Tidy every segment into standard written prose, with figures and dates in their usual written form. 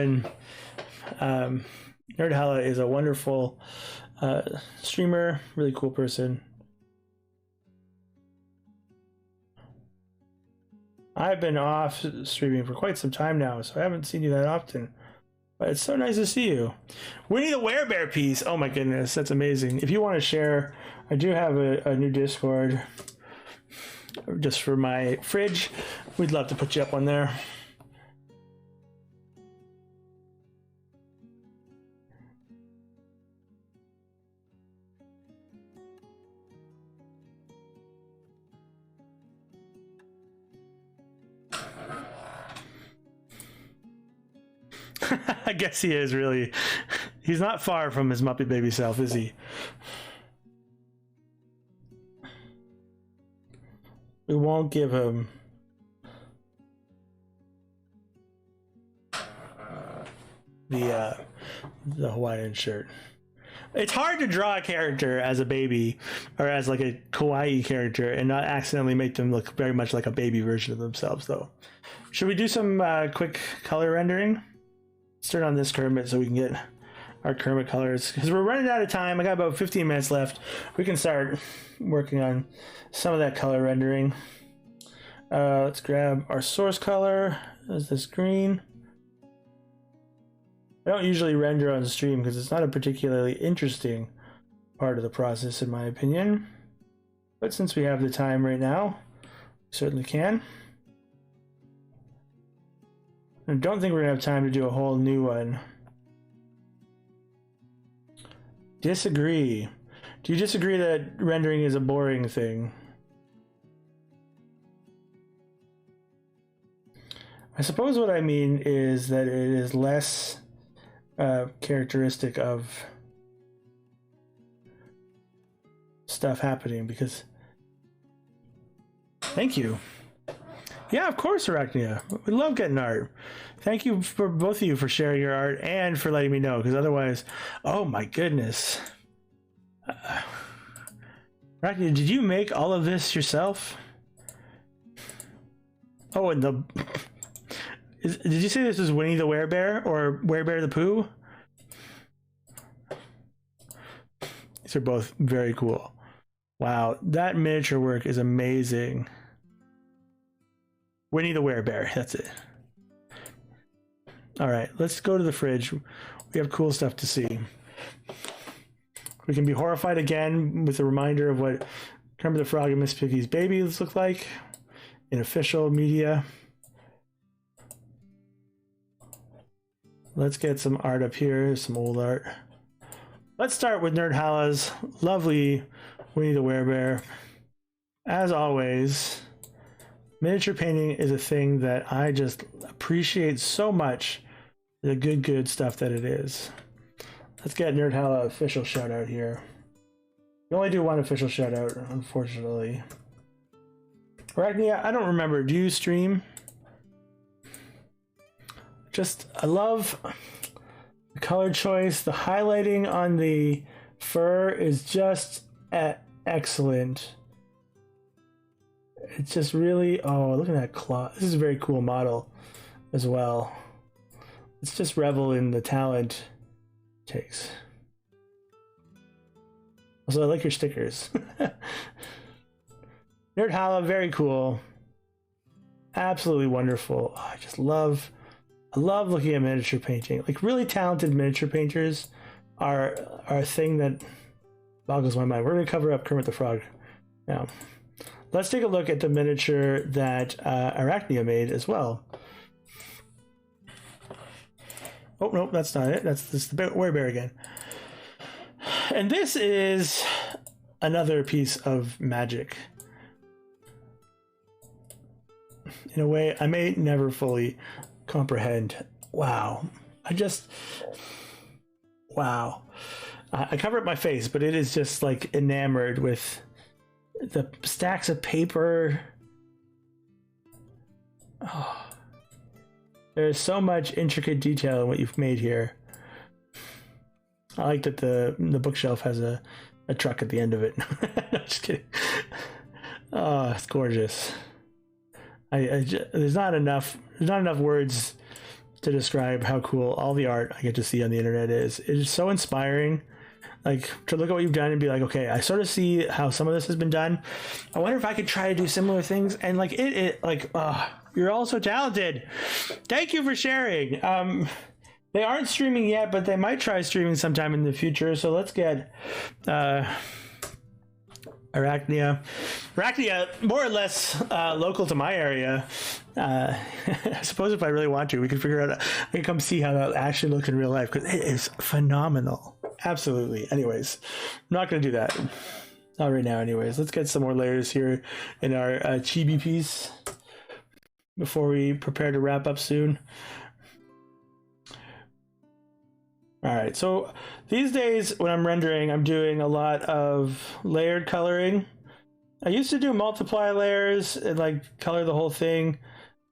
everyone. Nerd is a wonderful streamer, really cool person. I've been off streaming for quite some time now, so I haven't seen you that often. But it's so nice to see you. Winnie the Werebear piece. Oh my goodness, that's amazing. If you want to share, I do have a new Discord just for my fridge. We'd love to put you up on there. I guess he is really. He's not far from his Muppet Baby self, is he? We won't give him the Hawaiian shirt. It's hard to draw a character as a baby or as like a kawaii character and not accidentally make them look very much like a baby version of themselves, though. Should we do some quick color rendering? Let's turn on this Kermit so we can get our Kermit colors, because we're running out of time. I got about 15 minutes left. We can start working on some of that color rendering. Let's grab our source color as this green. I don't usually render on stream because it's not a particularly interesting part of the process, in my opinion. But since we have the time right now, we certainly can. I don't think we're gonna have time to do a whole new one. Disagree. Do you disagree that rendering is a boring thing? I suppose what I mean is that it is less characteristic of stuff happening, because thank you. Yeah, of course, Arachnia. We love getting art. Thank you for both of you for sharing your art and for letting me know, because otherwise, oh my goodness. Arachnia, did you make all of this yourself? Oh, and the... did you say this was Winnie the Werebear or Werebear the Pooh? These are both very cool. Wow, that miniature work is amazing. Winnie the Werebear, that's it. All right, let's go to the fridge. We have cool stuff to see. We can be horrified again with a reminder of what Kermit the Frog and Miss Piggy's babies look like in official media. Let's get some art up here, some old art. Let's start with Nerdhalla's lovely Winnie the Werebear. As always, miniature painting is a thing that I just appreciate so much, the good stuff that it is. Let's get Nerdhalla official shout out here. We only do one official shout out, unfortunately. Arachnia, I don't remember, do you stream? I love the color choice. The highlighting on the fur is just excellent. It's just really, oh, look at that claw. This is a very cool model as well. Let's just revel in the talent it takes. Also, I like your stickers. Nerdhalla, very cool. Absolutely wonderful. Oh, I love looking at miniature painting. Like, really talented miniature painters are a thing that boggles my mind. We're going to cover up Kermit the Frog now. Let's take a look at the miniature that Arachnia made as well. Oh, no, that's not it. That's the Werebear again. And this is another piece of magic. In a way I may never fully comprehend. Wow. Wow. I cover up my face, but it is just like enamored with the stacks of paper. Oh. There's so much intricate detail in what you've made here. I like that the bookshelf has a truck at the end of it. No, just kidding. Oh, it's gorgeous. There's not enough words to describe how cool all the art I get to see on the internet is. It is so inspiring. Like, to look at what you've done and be like, okay, I sort of see how some of this has been done. I wonder if I could try to do similar things. And like you're all so talented. Thank you for sharing. They aren't streaming yet, but they might try streaming sometime in the future. So let's get Arachnia, more or less local to my area. I suppose if I really want to, we can figure out. I can come see how that actually looks in real life, because it is phenomenal. Absolutely. Anyways, I'm not going to do that. Not right now. Anyways, let's get some more layers here in our chibi piece before we prepare to wrap up soon. All right, so these days when I'm rendering, I'm doing a lot of layered coloring. I used to do multiply layers and like color the whole thing,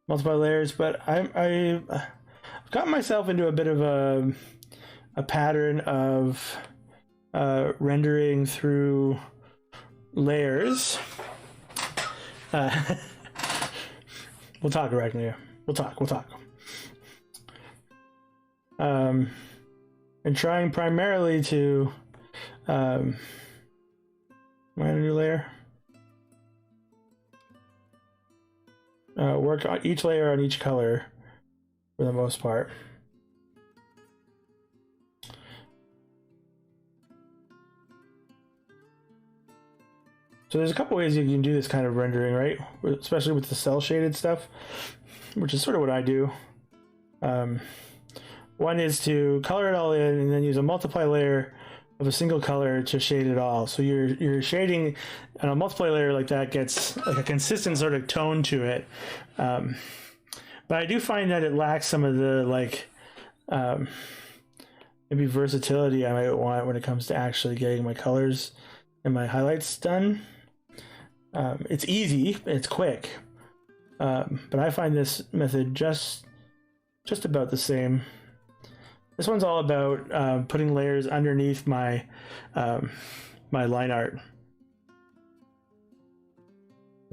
multiply layers, but I've gotten myself into a bit of a pattern of rendering through layers. We'll talk, Arachnia. We'll talk. And trying primarily to am I in a new layer? Work on each layer on each color for the most part. So there's a couple ways you can do this kind of rendering, right? Especially with the cell shaded stuff, which is sort of what I do. One is to color it all in and then use a multiply layer of a single color to shade it all. So you're shading, and a multiply layer like that gets like a consistent sort of tone to it. But I do find that it lacks some of the like maybe versatility I might want when it comes to actually getting my colors and my highlights done. It's easy, it's quick, but I find this method just about the same. This one's all about putting layers underneath my my line art,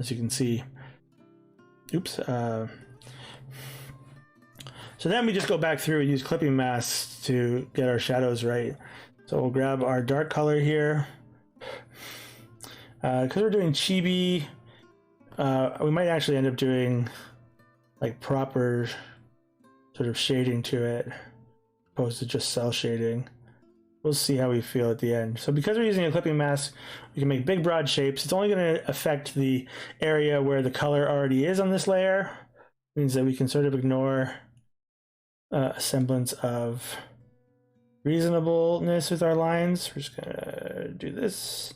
as you can see. Oops. So then we just go back through and use clipping masks to get our shadows right. So we'll grab our dark color here. Because we're doing chibi, we might actually end up doing like proper sort of shading to it, opposed to just cell shading. We'll see how we feel at the end. So because we're using a clipping mask, we can make big broad shapes. It's only going to affect the area where the color already is on this layer. It means that we can sort of ignore a semblance of reasonableness with our lines. We're just going to do this,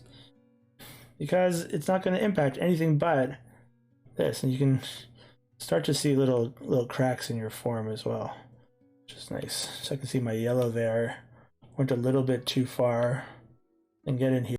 because it's not going to impact anything but this, and you can start to see little cracks in your form as well, which is nice. So I can see my yellow there went a little bit too far and get in here.